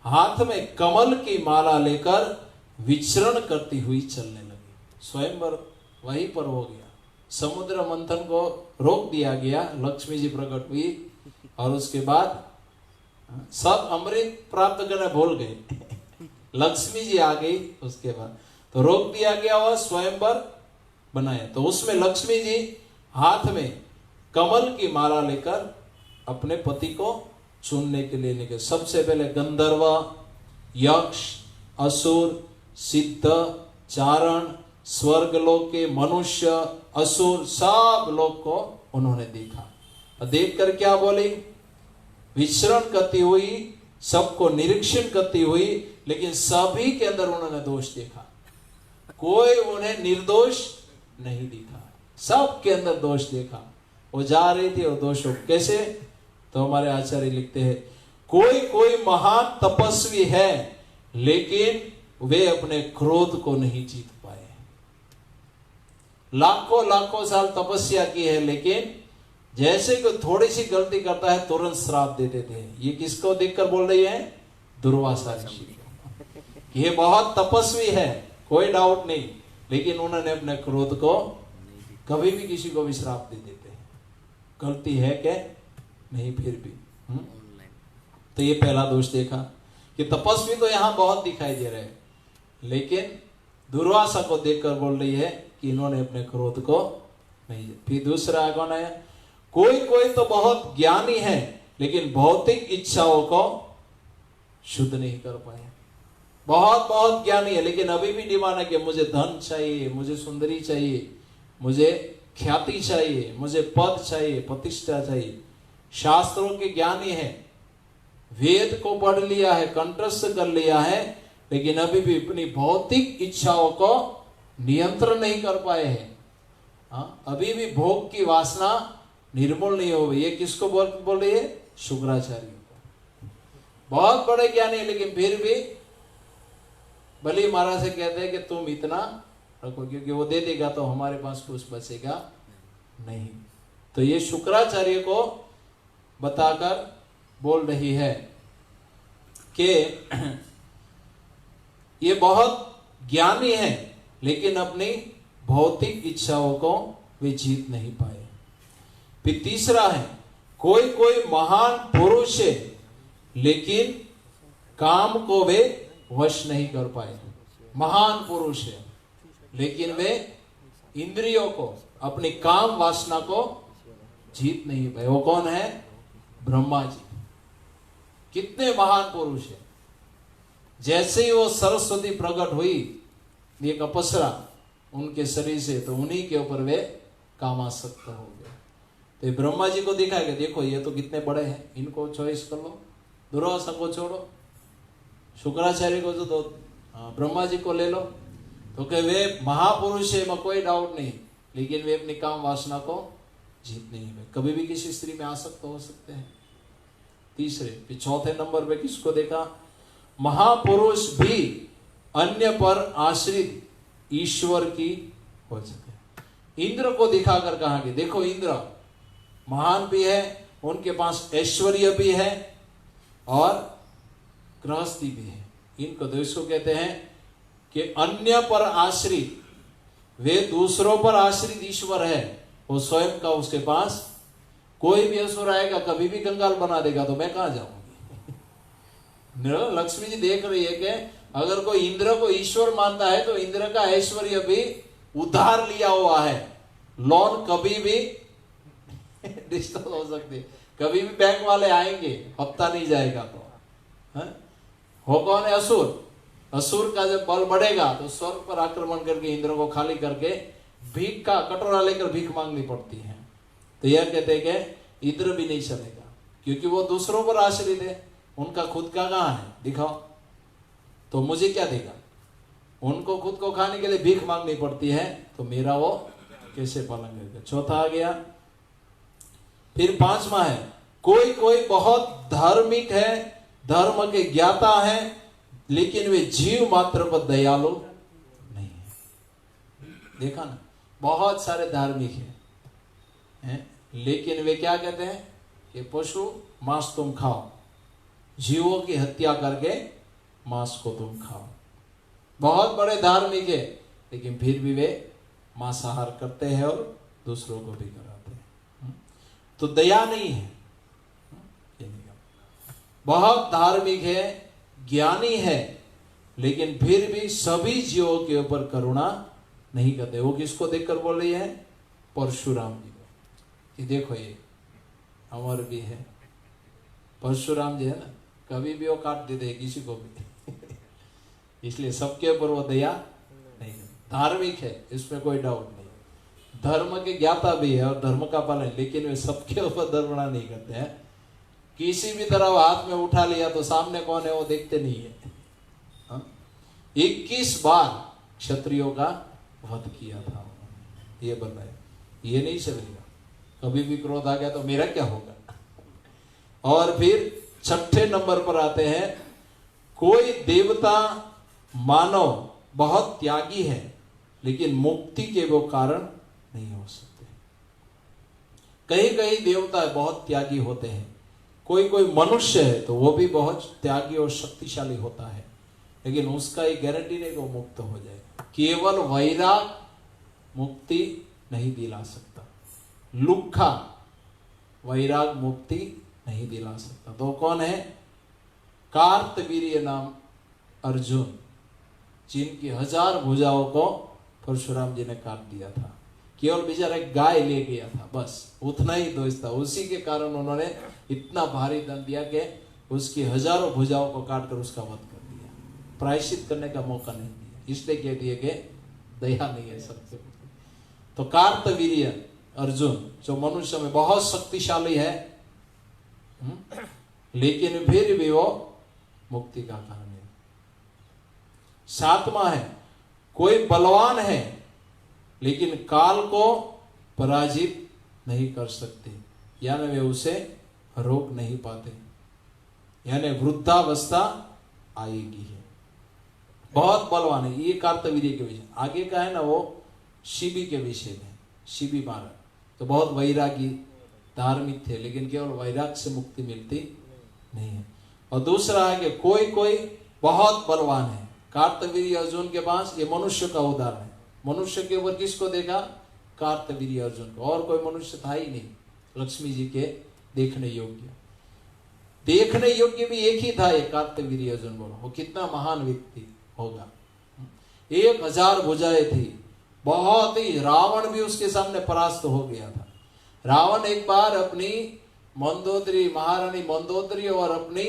हाथ में कमल की माला लेकर विचरण करती हुई चलने लगी। स्वयंवर वहीं पर हो गया। समुद्र मंथन को रोक दिया गया, लक्ष्मी जी प्रकट हुई और उसके बाद सब अमृत प्राप्त करना भूल गए। लक्ष्मी जी आ गई, उसके बाद तो रोक दिया गया और स्वयंवर बनाया। तो उसमें लक्ष्मी जी हाथ में कमल की माला लेकर अपने पति को चुनने के लिए निकले। सबसे पहले गंधर्व, यक्ष, असुर, सिद्ध, चारण, स्वर्गलोक के मनुष्य, असुर, सब लोग को उन्होंने देखा। देखकर क्या बोली? विचरण करती हुई, सबको निरीक्षण करती हुई, लेकिन सभी के अंदर उन्होंने दोष देखा। कोई उन्हें निर्दोष नहीं दिखा, सबके अंदर दोष देखा। वो जा रही थी और दोष कैसे? तो हमारे आचार्य लिखते हैं, कोई कोई महान तपस्वी है, लेकिन वे अपने क्रोध को नहीं जीत पाए। लाखों लाखों साल तपस्या की है, लेकिन जैसे कि थोड़ी सी गलती करता है तुरंत श्राप दे देते हैं। ये किसको देखकर बोल रही है? दुर्वासा ऋषि को। ये बहुत तपस्वी है, कोई डाउट नहीं, लेकिन उन्होंने अपने क्रोध को, कभी भी किसी को भी श्राप दे देते हैं। गलती है क्या? नहीं, फिर भी तो ये पहला दोष देखा कि तपस्वी तो यहां बहुत दिखाई दे रहे हैं, लेकिन दुर्वासा को देखकर बोल रही है कि इन्होंने अपने क्रोध को नहीं। फिर दूसरा कौन आया? कोई कोई तो बहुत ज्ञानी है, लेकिन भौतिक इच्छाओं को शुद्ध नहीं कर पाए। बहुत बहुत ज्ञानी है, लेकिन अभी भी डिमांड है कि मुझे धन चाहिए, मुझे सुंदरी चाहिए, मुझे ख्याति चाहिए, मुझे पद चाहिए, प्रतिष्ठा चाहिए। शास्त्रों के ज्ञानी है, वेद को पढ़ लिया है, कंठस्थ कर लिया है, लेकिन अभी भी अपनी भौतिक इच्छाओं को नियंत्रण नहीं कर पाए हैं। अभी भी भोग की वासना निर्मूल नहीं हो गई। ये किसको बोल रही है? शुक्राचार्य को। बहुत बड़े ज्ञानी है, लेकिन फिर भी बलि महाराज से कहते हैं कि तुम इतना रखो, क्योंकि वो दे देगा तो हमारे पास कुछ बचेगा नहीं। तो ये शुक्राचार्य को बताकर बोल रही है कि ये बहुत ज्ञानी है, लेकिन अपनी भौतिक इच्छाओं को वे जीत नहीं पाए। फिर तीसरा है, कोई कोई महान पुरुष है, लेकिन काम को वे वश नहीं कर पाए। महान पुरुष है, लेकिन वे इंद्रियों को, अपनी काम वासना को जीत नहीं पाए। वो कौन है? ब्रह्मा जी। कितने महान पुरुष है। जैसे ही वो सरस्वती प्रकट हुई, एक अप्सरा उनके शरीर से, तो उन्हीं के ऊपर वे कामासक्त हो गए। तो ब्रह्मा जी को दिखा कि देखो ये तो कितने बड़े हैं, इनको चॉइस कर लो, दुर्वासा को छोड़ो, शुक्राचार्य को जो दो, ब्रह्मा जी को ले लो। तो कि वे महापुरुष है, कोई डाउट नहीं, लेकिन वे अपनी काम वासना को जीत नहीं पाए। कभी भी किसी स्त्री में आसक्त हो सकते हैं। तीसरे, फिर चौथे नंबर पे किसको देखा? महापुरुष भी अन्य पर आश्रित ईश्वर की हो सके। इंद्र को दिखाकर कहा कि देखो इंद्र महान भी है, उनके पास ऐश्वर्य भी है और गृहस्थी भी है। इनको तो इसको कहते हैं कि अन्य पर आश्रित वे दूसरों पर आश्रित ईश्वर है, वो स्वयं का उसके पास कोई भी असुर आएगा कभी भी कंगाल बना देगा तो मैं कहां जाऊंगी। लक्ष्मी जी देख रही है कि अगर कोई इंद्र को ईश्वर मानता है तो इंद्र का ऐश्वर्य भी उधार लिया हुआ है, लोन कभी भी डिस्टर्ब हो सकती है, कभी भी बैंक वाले आएंगे, हफ्ता नहीं जाएगा तो हो कौन है? असुर। असुर का जब बल बढ़ेगा तो स्वर्ग पर आक्रमण करके इंद्र को खाली करके भीख का कटोरा लेकर भीख मांगनी पड़ती है। तो यह कहते हैं कि इंद्र भी नहीं चलेगा क्योंकि वो दूसरों पर आश्रित है, उनका खुद का कहां है? दिखाओ तो मुझे क्या देगा? उनको खुद को खाने के लिए भीख मांगनी पड़ती है, तो मेरा वो कैसे पालन करेगा? चौथा आ गया। फिर पांचवा है, कोई कोई बहुत धार्मिक है, धर्म के ज्ञाता है, लेकिन वे जीव मात्र पर दयालु नहीं है। देखा ना, बहुत सारे धार्मिक हैं, लेकिन वे क्या कहते हैं कि पशु मांस तुम खाओ, जीवों की हत्या करके मांस को तुम खाओ। बहुत बड़े धार्मिक है, लेकिन फिर भी वे मांसाहार करते हैं और दूसरों को भी कराते हैं। तो दया नहीं है। बहुत धार्मिक है, ज्ञानी है, लेकिन फिर भी सभी जीवों के ऊपर करुणा नहीं करते। वो किसको देखकर बोल रही है? परशुराम जी को, कि देखो ये अमर भी है। परशुराम जी है ना, कभी भी वो काट देते हैं किसी को भी इसलिए सबके ऊपर वो दया नहीं करते। धार्मिक है, इसमें कोई डाउट नहीं, धर्म के ज्ञाता भी है और धर्म का पालन, लेकिन वे सबके ऊपर दर्पणा नहीं करते हैं। किसी भी तरह हाथ में उठा लिया तो सामने कौन है वो देखते नहीं है। 21 बार क्षत्रियों का वध किया था, ये बताया। ये नहीं चलेगा, कभी भी क्रोध आ गया तो मेरा क्या होगा। और फिर छठे नंबर पर आते हैं, कोई देवता मानव बहुत त्यागी है, लेकिन मुक्ति के वो कारण नहीं हो सकते। कई कई देवता बहुत त्यागी होते हैं, कोई कोई मनुष्य है तो वो भी बहुत त्यागी और शक्तिशाली होता है, लेकिन उसका ये गारंटी नहीं कि वो मुक्त हो जाएगा। केवल वैराग मुक्ति नहीं दिला सकता, लुक्खा वैराग मुक्ति नहीं दिला सकता। तो कौन है? कार्तवीर्य नाम अर्जुन, जिनकी 1000 भुजाओं को परशुराम जी ने काट दिया था। केवल बेचारा एक गाय ले गया था, बस उतना ही दोष था। उसी के कारण उन्होंने इतना भारी दंड दिया कि उसकी 1000 भुजाओं को काटकर उसका वध कर दिया, प्रायश्चित करने का मौका नहीं दिया। इसलिए कह दिए कि दया नहीं है सबके। तो कार्तवीर्य अर्जुन जो मनुष्य में बहुत शक्तिशाली है, लेकिन फिर भी वो मुक्ति का कारण है। 7वां है, कोई बलवान है लेकिन काल को पराजित नहीं कर सकते, यानी वे उसे रोक नहीं पाते, यानी वृद्धावस्था आएगी है। बहुत बलवान है, ये कार्तवीर्य के विषय। आगे का है ना वो शिबी के विषय में, शिबी महाराज तो बहुत वैरागी धार्मिक थे, लेकिन केवल वैराग से मुक्ति मिलती नहीं है। और दूसरा है कि कोई कोई बहुत बलवान है, कार्तवीर्य अर्जुन के पास, ये मनुष्य का उदाहरण है। मनुष्य के ऊपर किसको देखा? कार्तवीर्य अर्जुन को, और कोई मनुष्य था ही नहीं लक्ष्मी जी के देखने योग्य। देखने योग्य भी एक ही था, ये कार्तवीर्य अर्जुन। बोलो वो कितना महान व्यक्ति होगा। 1000 भुजाएं थी, बहुत ही, रावण भी उसके सामने परास्त हो गया था। रावण एक बार अपनी मंदोदरी, महारानी मंदोदरी और अपनी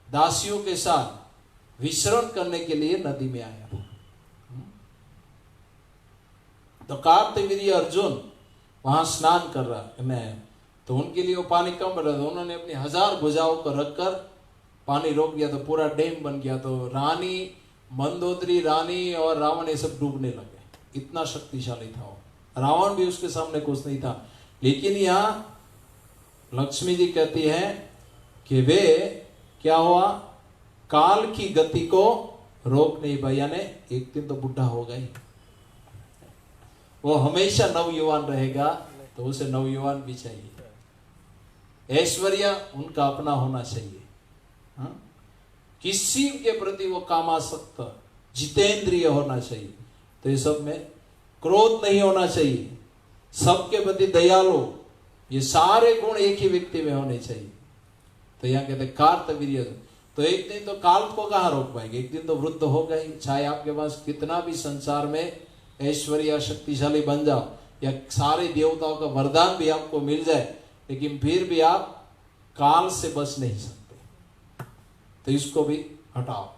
दासियों के साथ विचरण करने के लिए नदी में आया था। तो कार्तवीर्य अर्जुन वहां स्नान कर रहा है, तो उनके लिए वो पानी कम पड़ रहा था। उन्होंने अपनी 1000 भुजाओं को रखकर पानी रोक दिया, तो पूरा डैम बन गया। तो रानी मंदोदरी, रानी और रावण ये सब डूबने लगे, इतना शक्तिशाली था वो। रावण भी उसके सामने कुछ नहीं था। लेकिन यहाँ लक्ष्मी जी कहती है कि वे क्या हुआ, काल की गति को रोक नहीं पाया, यानी एक दिन तो बुढ़ा हो गई, वो हमेशा नवयुवान रहेगा, तो उसे नवयुवान भी चाहिए। ऐश्वर्य उनका अपना होना चाहिए, किसी के प्रति वो कामासक्त जितेंद्रिय होना चाहिए। तो ये सब में क्रोध नहीं होना चाहिए, सबके प्रति दयालु, ये सारे गुण एक ही व्यक्ति में होने चाहिए। तो यहाँ कहते कार्तवीर्य, तो एक दिन तो काल को कहाँ रोक पाएंगे, एक दिन तो वृद्ध होगा ही। चाहे आपके पास कितना भी संसार में ऐश्वर्य शक्तिशाली बन जाओ या सारे देवताओं का वरदान भी आपको मिल जाए, लेकिन फिर भी आप काल से बच नहीं सकते। तो इसको भी हटाओ,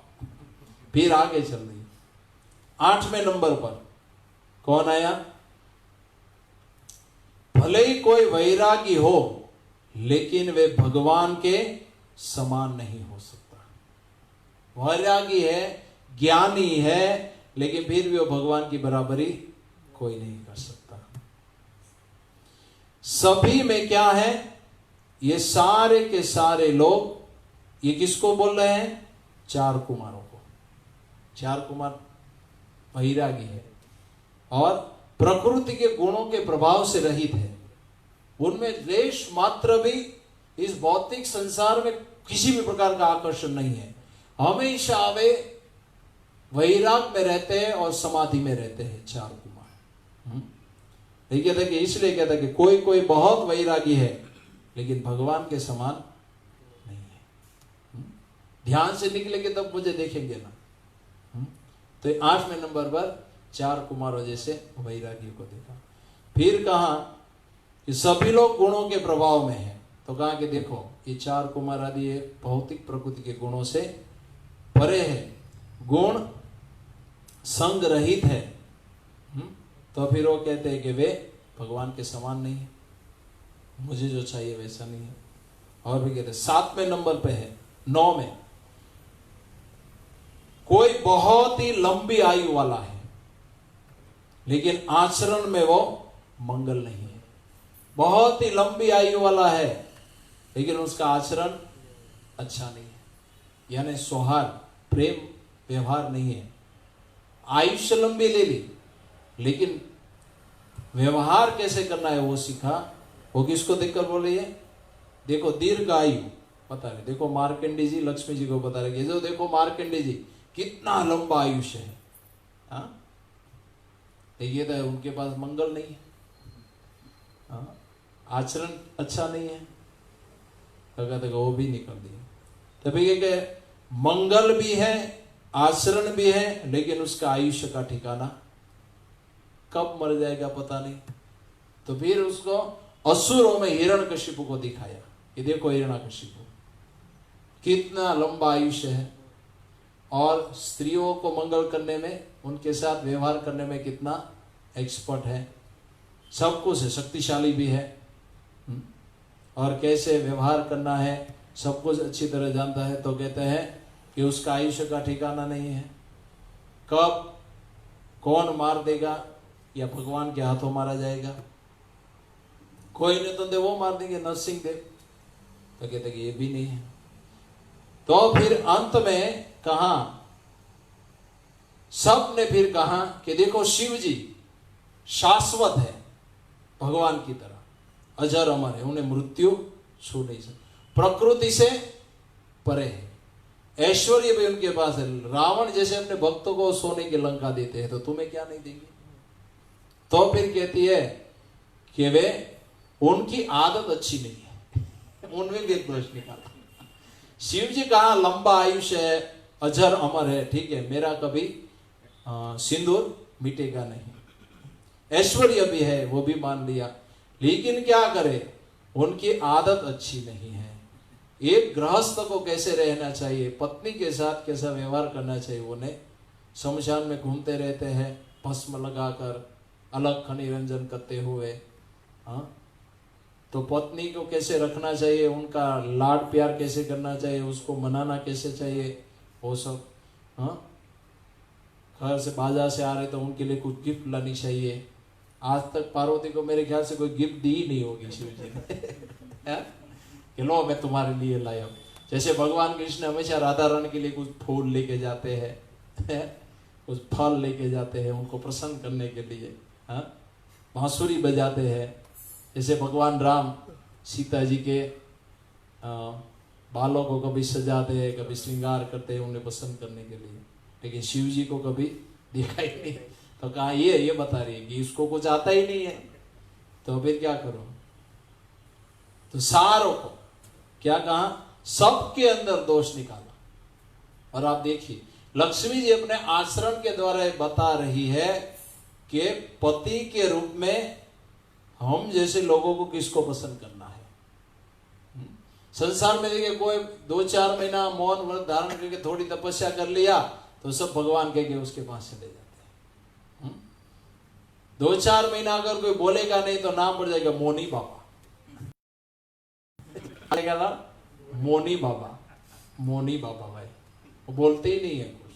फिर आगे चल रही। 8वें नंबर पर कौन आया? भले ही कोई वैरागी हो लेकिन वे भगवान के समान नहीं हो सकता। वैरागी है, ज्ञानी है, लेकिन फिर भी वो भगवान की बराबरी कोई नहीं कर सकता। सभी में क्या है, ये सारे के सारे लोग, ये किसको बोल रहे हैं? 4 कुमारों को। 4 कुमार वैरागी है और प्रकृति के गुणों के प्रभाव से रहित है। उनमें लेश मात्र भी इस भौतिक संसार में किसी भी प्रकार का आकर्षण नहीं है। हमेशा वे वैराग में रहते हैं और समाधि में रहते हैं 4 कुमार। नहीं कहता कि इसलिए कहता कि कोई कोई बहुत वैरागी है लेकिन भगवान के समान नहीं है। ध्यान से निकलेंगे तब मुझे देखेंगे ना। तो 8वें नंबर पर 4 कुमारों जैसे वैरागी को देखा। फिर कहा कि सभी लोग गुणों के प्रभाव में हैं। तो कहा कि देखो ये 4 कुमार आदि भौतिक प्रकृति के गुणों से परे है, गुण संग रहित है। तो फिर वो कहते हैं कि वे भगवान के समान नहीं है, मुझे जो चाहिए वैसा नहीं है। और भी कहते हैं 7वें नंबर पे है, 9 में कोई बहुत ही लंबी आयु वाला है लेकिन आचरण में वो मंगल नहीं है। बहुत ही लंबी आयु वाला है लेकिन उसका आचरण अच्छा नहीं है, यानी सौहार्द, प्रेम, व्यवहार नहीं है। आयुष्य लंबी ले ली लेकिन व्यवहार कैसे करना है वो सीखा। वो किसको देखकर बोल रही है? देखो दीर्घ आयु बता रहे, देखो मार्कंडे जी लक्ष्मी जी को बता रहे, जो देखो मार्कंडे जी कितना लंबा आयुष्य है। हाँ, ये तो उनके पास मंगल नहीं है, हाँ? आचरण अच्छा नहीं है, तो कहते वो भी निकल दिया। तभी ये मंगल भी है, आचरण भी है, लेकिन उसका आयुष्य का ठिकाना कब मर जाएगा पता नहीं। तो फिर उसको असुरों में हिरण्यकशिपु को दिखाया, ये देखो हिरण्यकशिपु कितना लंबा आयुष्य है और स्त्रियों को मंगल करने में, उनके साथ व्यवहार करने में कितना एक्सपर्ट है, सब कुछ है, शक्तिशाली भी है और कैसे व्यवहार करना है सब कुछ अच्छी तरह जानता है। तो कहते हैं कि उसका आयुष्य का ठिकाना नहीं है, कब कौन मार देगा या भगवान के हाथों मारा जाएगा। कोई नहीं तो दे वो मार देंगे, नरसिंह देव। तो कहते कि ये भी नहीं है। तो फिर अंत में कहा, सब ने फिर कहा कि देखो शिव जी शाश्वत है, भगवान की तरह अजर अमर है, उन्हें मृत्यु छू नहीं सकती, प्रकृति से परे है, ऐश्वर्य भी उनके पास है। रावण जैसे अपने भक्तों को सोने की लंका देते हैं, तो तुम्हें क्या नहीं देंगे। तो फिर कहती है कि वे, उनकी आदत अच्छी नहीं है, उनमें भी एक दोष निकाला। शिव जी कहा लंबा आयुष्य है, अजर अमर है, ठीक है, मेरा कभी सिंदूर मिटेगा नहीं, ऐश्वर्य भी है वो भी मान लिया, लेकिन क्या करे, उनकी आदत अच्छी नहीं है। एक गृहस्थ को कैसे रहना चाहिए, पत्नी के साथ कैसा व्यवहार करना चाहिए, उन्हें शमशान में घूमते रहते हैं भस्म लगाकर, अलग निरंजन करते हुए। हाँ, तो पत्नी को कैसे रखना चाहिए, उनका लाड प्यार कैसे करना चाहिए, उसको मनाना कैसे चाहिए, वो सब। हाँ, घर से बाजार से आ रहे तो उनके लिए कुछ गिफ्ट लानी चाहिए। आज तक पार्वती को मेरे ख्याल से कोई गिफ्ट दी ही नहीं होगी शिव जी ने कि लो मैं तुम्हारे लिए लाया। जैसे भगवान कृष्ण हमेशा राधा रानी के लिए कुछ फूल लेके जाते हैं, कुछ फल लेके जाते हैं उनको प्रसन्न करने के लिए। हाँ, बांसुरी बजाते हैं। जैसे भगवान राम सीता जी के बालों को कभी सजाते हैं, कभी श्रृंगार करते हैं उन्हें पसंद करने के लिए, लेकिन शिव जी को कभी दिखाई नहीं। तो कहा ये बता रही है कि इसको कुछ आता ही नहीं है, तो फिर क्या करो? तो सारों को क्या कहा? सबके अंदर दोष निकाला। और आप देखिए लक्ष्मी जी अपने आश्रम के द्वारा बता रही है कि पति के रूप में हम जैसे लोगों को किसको पसंद करना है। संसार में देखिए कोई 2-4 महीना मौन व्रत धारण करके थोड़ी तपस्या कर लिया तो सब भगवान कह के उसके पास चले जाते हैं। 2-4 महीना अगर कोई बोलेगा नहीं तो नाम पड़ जाएगा मोनी बाबा। ना मोनी बाबा भाई, वो बोलते ही नहीं है कुछ।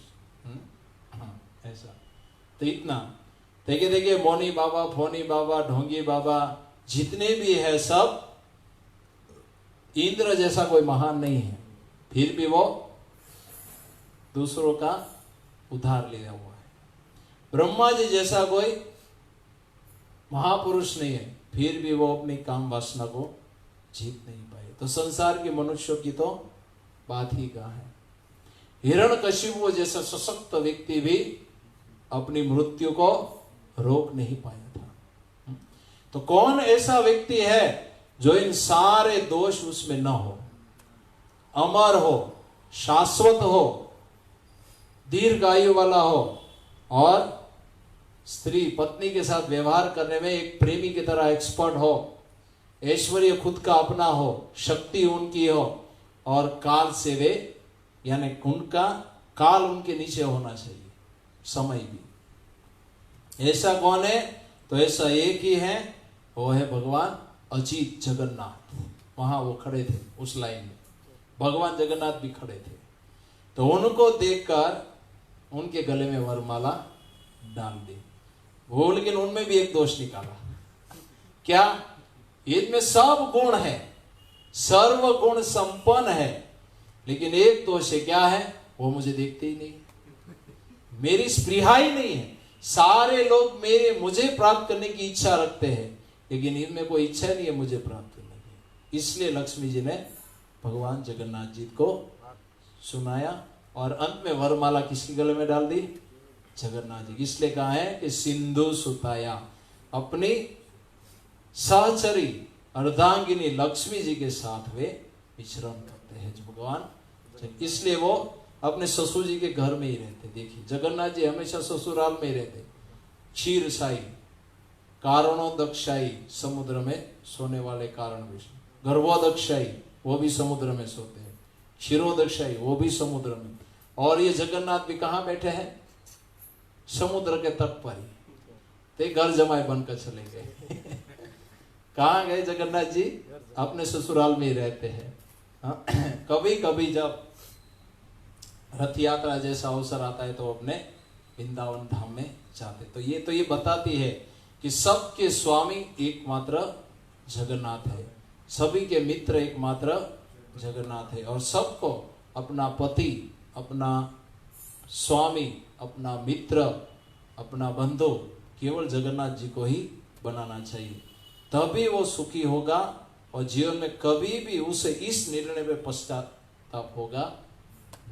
ऐसा तो इतना देखिए मोनी बाबा, फोनी बाबा, ढोंगी बाबा जितने भी है सब इंद्र जैसा कोई महान नहीं है, फिर भी वो दूसरों का उद्धार लिया हुआ है। ब्रह्मा जी जैसा कोई महापुरुष नहीं है, फिर भी वो अपनी काम वासना को जीत नहीं पाए। तो संसार के मनुष्यों की तो बात ही कहाँ है। हिरण्यकशिपु जैसा सशक्त व्यक्ति भी अपनी मृत्यु को रोक नहीं पाया था। तो कौन ऐसा व्यक्ति है जो इन सारे दोष उसमें न हो, अमर हो, शाश्वत हो, दीर्घायु वाला हो और स्त्री पत्नी के साथ व्यवहार करने में एक प्रेमी की तरह एक्सपर्ट हो, ऐश्वर्य खुद का अपना हो, शक्ति उनकी हो और काल से वे यानी उनका काल उनके नीचे होना चाहिए, समय भी। ऐसा कौन है? तो ऐसा एक ही है, वो है भगवान अजीत जगन्नाथ। वहां वो खड़े थे उस लाइन में, भगवान जगन्नाथ भी खड़े थे। तो उनको देखकर उनके गले में वरमाला डाल दी वो, लेकिन उनमें भी एक दोष निकाला। क्या? इनमें सब गुण है, सर्व गुण संपन्न है, लेकिन एक दोष है। क्या है? वो मुझे देखते ही नहीं, मेरी स्पृहा ही नहीं है। सारे लोग मुझे प्राप्त करने की इच्छा रखते हैं, लेकिन इनमें कोई इच्छा नहीं है मुझे प्राप्त करने की। इसलिए लक्ष्मी जी ने भगवान जगन्नाथ जी को सुनाया और अंत में वरमाला किसके गले में डाल दी? जगन्नाथ जी। इसलिए कहा है कि सिंधु सुताया, अपनी सहचरी अर्धांगिनी लक्ष्मी जी के साथ वे विचरण करते हैं जो भगवान। इसलिए वो अपने ससुर जी के घर में ही रहते। देखिए जगन्नाथ जी हमेशा ससुराल में ही रहते। क्षीरसाई, कारणोदक्षाई, समुद्र में सोने वाले कारण विष्णु। गर्भोदक्षाई, वो भी समुद्र में सोते हैं। क्षीरोदक्षाई, वो भी समुद्र में। और ये जगन्नाथ भी कहाँ बैठे हैं? समुद्र के तट पर ही। ते घर जमाए बनकर चले गए। कहाँ गए जगन्नाथ जी? अपने ससुराल में ही रहते हैं। कभी कभी जब रथ यात्रा जैसा अवसर आता है तो अपने वृंदावन धाम में जाते। तो ये बताती है कि सबके स्वामी एकमात्र जगन्नाथ है, सभी के मित्र एकमात्र जगन्नाथ है, और सबको अपना पति, अपना स्वामी, अपना मित्र, अपना बंधु केवल जगन्नाथ जी को ही बनाना चाहिए। तभी वो सुखी होगा और जीवन में कभी भी उसे इस निर्णय में पश्चाताप होगा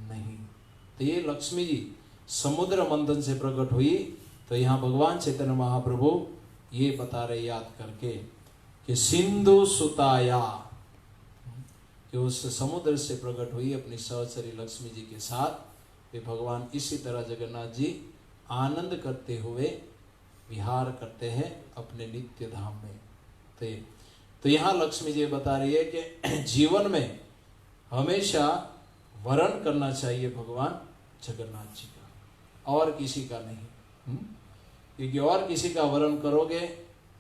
नहीं। तो ये लक्ष्मी जी समुद्र मंथन से प्रकट हुई। तो यहाँ भगवान चैतन्य महाप्रभु ये बता रहे याद करके कि सिंधु सुताया, कि उस समुद्र से प्रकट हुई अपनी सहचरी लक्ष्मी जी के साथ वे भगवान इसी तरह जगन्नाथ जी आनंद करते हुए विहार करते हैं अपने नित्य धाम में। तो यहाँ लक्ष्मी जी बता रही है कि जीवन में हमेशा वरण करना चाहिए भगवान जगन्नाथ जी का, और किसी का नहीं। क्योंकि और किसी का वरण करोगे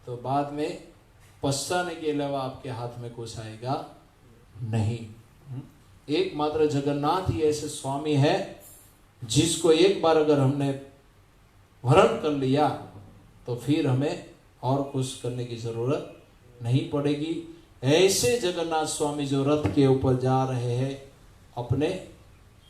तो बाद में पछताने के अलावा आपके हाथ में कुछ आएगा नहीं। एकमात्र जगन्नाथ ही ऐसे स्वामी है जिसको एक बार अगर हमने वरण कर लिया तो फिर हमें और कुछ करने की जरूरत नहीं पड़ेगी। ऐसे जगन्नाथ स्वामी जो रथ के ऊपर जा रहे हैं अपने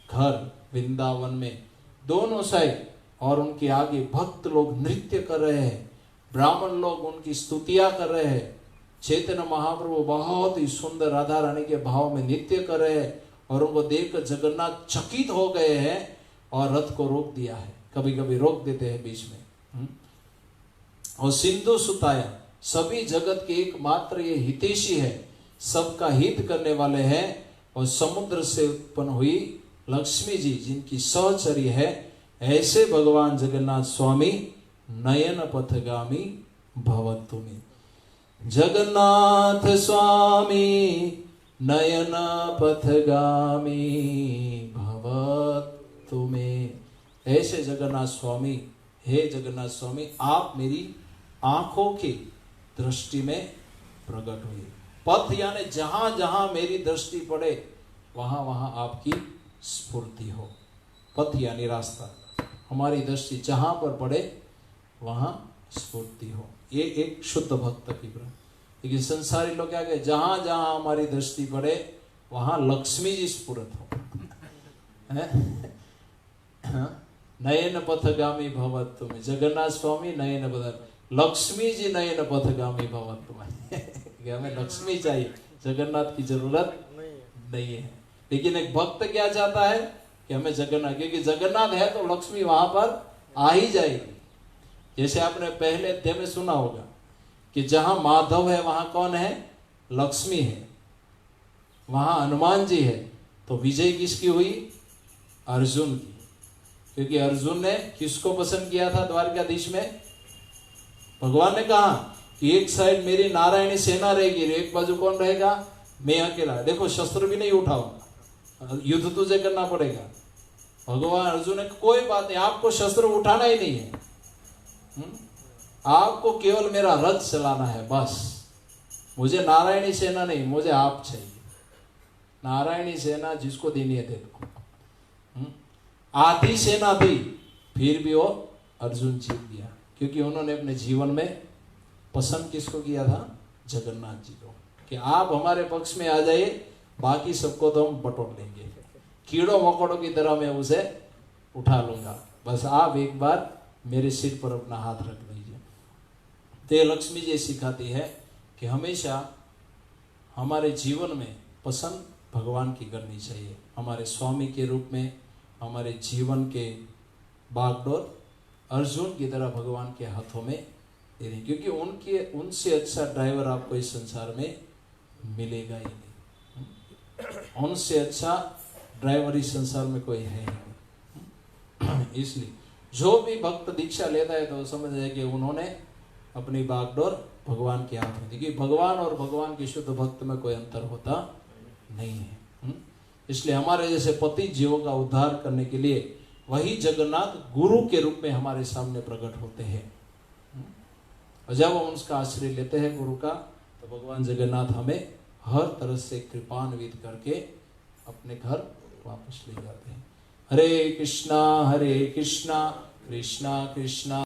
घर वृंदावन में, दोनों साइड, और उनके आगे भक्त लोग नृत्य कर रहे हैं, ब्राह्मण लोग उनकी स्तुतियां कर रहे हैं। चैतन्य महाप्रभु बहुत ही सुंदर राधा रानी के भाव में नृत्य कर रहे हैं और उनको देखकर जगन्नाथ चकित हो गए हैं और रथ को रोक दिया है। कभी कभी रोक देते हैं बीच में, और सिंधु सुताया, सभी जगत के एकमात्र ये हितैषी है, सबका हित करने वाले हैं। और समुद्र से उत्पन्न हुई लक्ष्मी जी जिनकी सहचरी है, ऐसे भगवान जगन्नाथ स्वामी नयन पथगामी भवतु मे। जगन्नाथ स्वामी नयन पथगामी भवतु मे। ऐसे जगन्नाथ स्वामी, हे जगन्नाथ स्वामी, आप मेरी आंखों की दृष्टि में प्रकट हुए। पथ यानी जहां जहां मेरी दृष्टि पड़े वहां वहां आपकी स्फूर्ति हो। पथ यानी रास्ता, हमारी दृष्टि जहां पर पड़े वहां स्फूर्ति हो। ये एक शुद्ध भक्त की बात। लेकिन संसारी लोग क्या कहते, जहां जहां हमारी दृष्टि पड़े वहां लक्ष्मी जी स्फुरत हो। नयन पथगामी भवतु मे। जगन्नाथ स्वामी नयन पथ, लक्ष्मी जी नयन पथगामी भवतु मे। हमें लक्ष्मी चाहिए, जगन्नाथ की जरूरत नहीं है। लेकिन एक भक्त क्या चाहता है कि हमें जगन्नाथ, क्योंकि जगन्नाथ है तो लक्ष्मी वहां पर आ ही जाएगी। जैसे आपने पहले अध्याय में सुना होगा कि जहां माधव है वहां कौन है, लक्ष्मी है। वहां हनुमान जी है तो विजय किसकी हुई, अर्जुन की। क्योंकि अर्जुन ने किसको पसंद किया था द्वारकाधीश में, भगवान ने कहा कि एक साइड मेरी नारायणी सेना रहेगी, एक बाजू कौन रहेगा, मैं अकेला। देखो शस्त्र भी नहीं उठाऊंगा, युद्ध तुझे करना पड़ेगा। भगवान अर्जुन ने कोई बात नहीं, आपको शस्त्र उठाना ही नहीं है, आपको केवल मेरा रथ चलाना है बस। मुझे नारायणी सेना नहीं, मुझे आप चाहिए। नारायणी सेना जिसको देनी है दे दो। आधी सेना दी फिर भी वो अर्जुन जीत गया, क्योंकि उन्होंने अपने जीवन में पसंद किसको किया था, जगन्नाथ जी को, कि आप हमारे पक्ष में आ जाइए, बाकी सबको तो हम बटोर लेंगे। कीड़ों मकोड़ों की तरह मैं उसे उठा लूंगा, बस आप एक बार मेरे सिर पर अपना हाथ रख दीजिए। तो लक्ष्मी जी सिखाती है कि हमेशा हमारे जीवन में पसंद भगवान की करनी चाहिए। हमारे स्वामी के रूप में हमारे जीवन के बागडोर अर्जुन की तरह भगवान के हाथों में दे दें, क्योंकि उनसे अच्छा ड्राइवर आपको इस संसार में मिलेगा ही नहीं। उनसे अच्छा ड्राइवर इस संसार में कोई है नहीं। इसलिए जो भी भक्त दीक्षा लेता है तो समझ जाए कि उन्होंने अपनी बागडोर भगवान के हाथ में दी। भगवान और भगवान के शुद्ध भक्त में कोई अंतर होता नहीं है। इसलिए हमारे जैसे पति जीवों का उद्धार करने के लिए वही जगन्नाथ गुरु के रूप में हमारे सामने प्रकट होते हैं। और जब हम उसका आश्रय लेते हैं गुरु का, तो भगवान जगन्नाथ हमें हर तरह से कृपान्वित करके अपने घर वापस ले जाते हैं। हरे कृष्णा कृष्णा कृष्णा